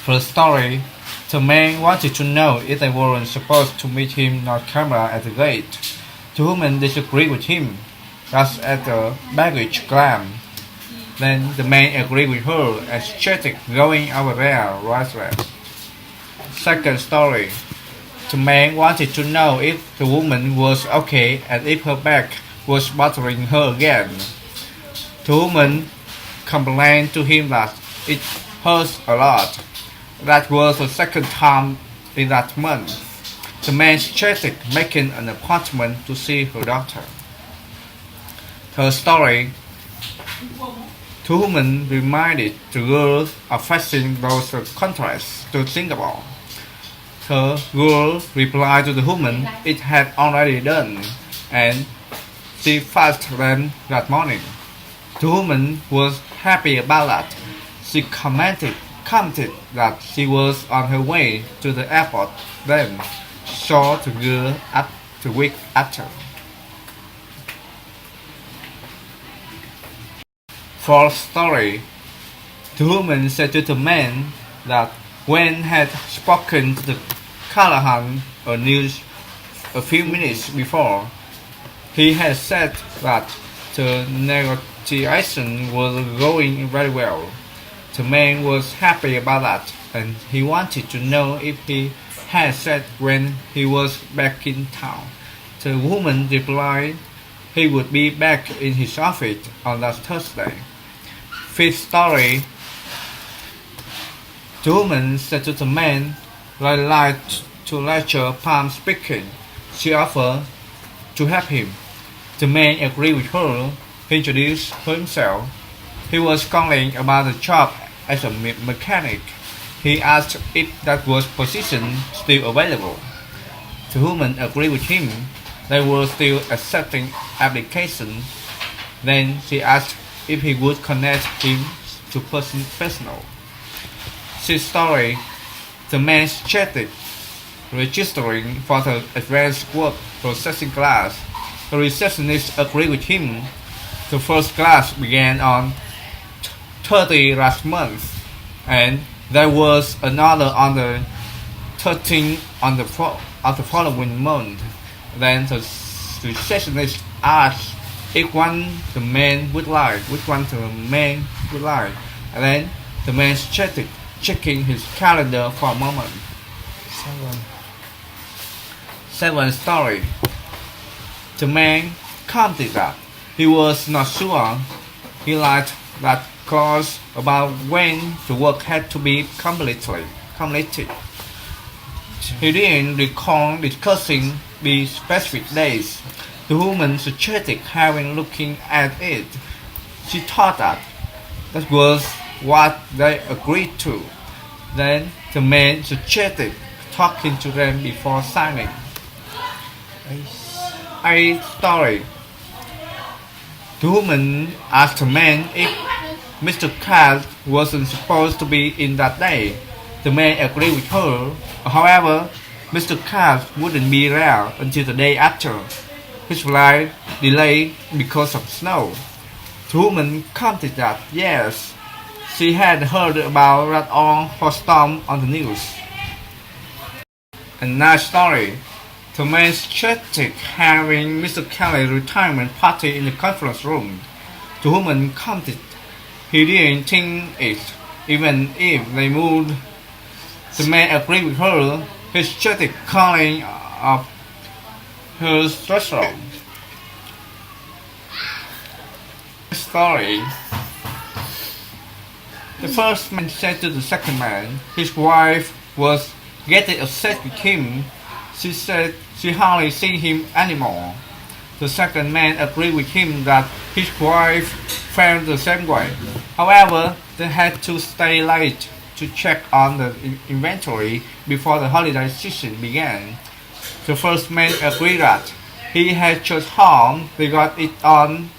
First story, the man wanted to know if they weren't supposed to meet him on camera at the gate. The woman disagreed with him. That's at the baggage claim. Then the man agreed with her and suggested going over there right away. Second story, the man wanted to know if the woman was okay and if her back was bothering her again. The woman complained to him that it hurts a lot. That was the second time in that month. The man suggested making an appointment to see her doctor. Third story, the woman reminded the girl of facing those contracts to think about. The girl replied to the woman it had already done, and she fasted them that morning. The woman was happy about that. She commented that she was on her way to the airport then, saw the girl up the week after. Fourth story, the woman said to the man that when had spoken to the Callahan a few minutes before, he had said that the negotiation was going very well. The man was happy about that, and he wanted to know if he had said when he was back in town. The woman replied he would be back in his office on that Thursday. Fifth story, the woman said to the man, "I like to lecture palm speaking." She offered to help him. The man agreed with her. He introduced himself. He was calling about the job as a mechanic. He asked if that was position still available. The woman agreed with him. They were still accepting applications. Then she asked if he would connect him to personal. Sixth story, the man suggested registering for the advanced work processing class. The receptionist agreed with him. The first class began on 30 last month, and there was another on the 13th of the following month. Then the receptionist asked which one the man would like, and then the man suggested checking his calendar for a moment. Seventh story, the man commented that he was not sure. He liked that clause about when the work had to be completed. He didn't recall discussing the specific days. The woman suggested having looking at it. She thought that was what they agreed to. Then the man suggested talking to them before signing. Eighth story, the woman asked the man if Mr. Cass wasn't supposed to be in that day. The man agreed with her. However, Mr. Cass wouldn't be there until the day after. His flight delayed because of snow. The woman commented that yes, she had heard about that storm on the news. And ninth story, the man suggested having Mr. Kelly's retirement party in the conference room. The woman commented he didn't think it, even if they moved. The man agreed with her. He suggested calling of her restaurant. Story. The first man said to the second man his wife was getting upset with him. She said she hardly seen him anymore. The second man agreed with him that his wife felt the same way. However, they had to stay late to check on the inventory before the holiday season began. The first man agreed that he had just home. They got it done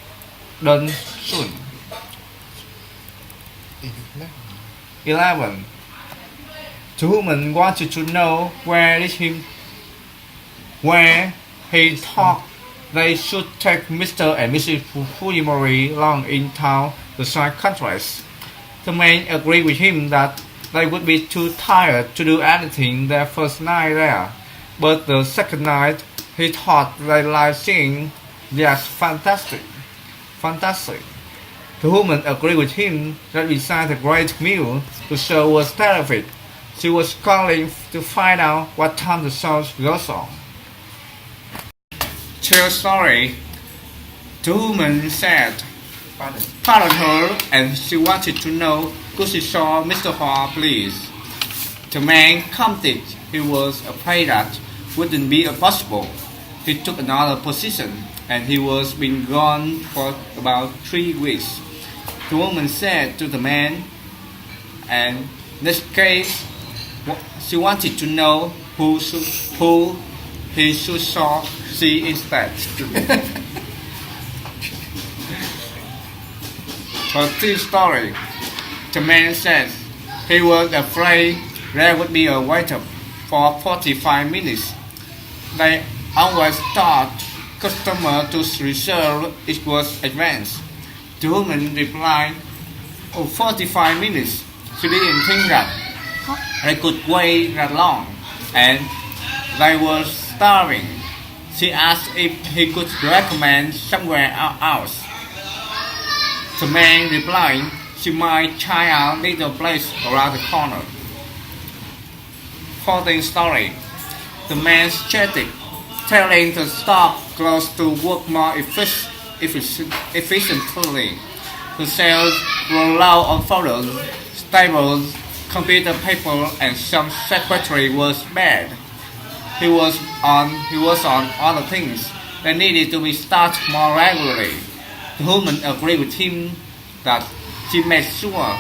soon. 11. The woman wanted to know where he thought they should take Mr. and Mrs. Fujimori along in town to sign contracts. The man agreed with him that they would be too tired to do anything their first night there. But the second night, he thought they liked singing. Yes, fantastic. Fantastic. The woman agreed with him that besides the great meal, the show was terrific. She was calling to find out what time the show goes on. True story. The woman said, pardon her, and she wanted to know, could she saw Mr. Hall, please? The man commented he was afraid that wouldn't be possible. He took another position, and he was been gone for about 3 weeks. The woman said to the man, and in this case, she wanted to know who he should saw she instead. For this story, the man said he was afraid there would be a wait for 45 minutes. They always thought customers to reserve it was advanced. The woman replied, "Oh, 45 minutes. She didn't think that they could wait that long, and they were starving." She asked if he could recommend somewhere else. The man replied, "She might try a little place around the corner." 14th story. The man suggested telling the staff close to work more efficiently. The sales were low on photos, staples, computer paper, and some secretary was bad. He was on other things that needed to be started more regularly. The woman agreed with him that she made sure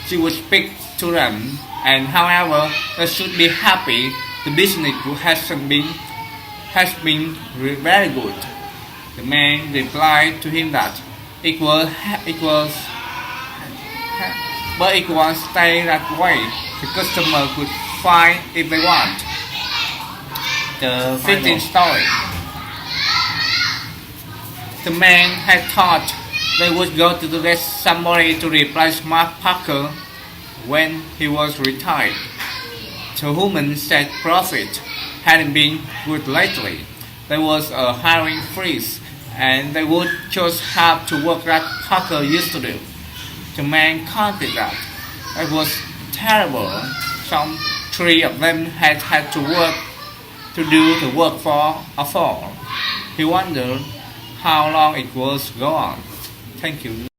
she would speak to them, and however they should be happy. The business has been very good. The man replied to him that it won't stay that way. The customer could find if they want. The 15th story. The man had thought they would go to get somebody to replace Mark Parker when he was retired. The woman said profit hadn't been good lately. There was a hiring freeze, and they would just have to work like Parker used to do. The man commented that it was terrible. Some 3 of them had to do the work for a fall. He wondered how long it was go on. Thank you.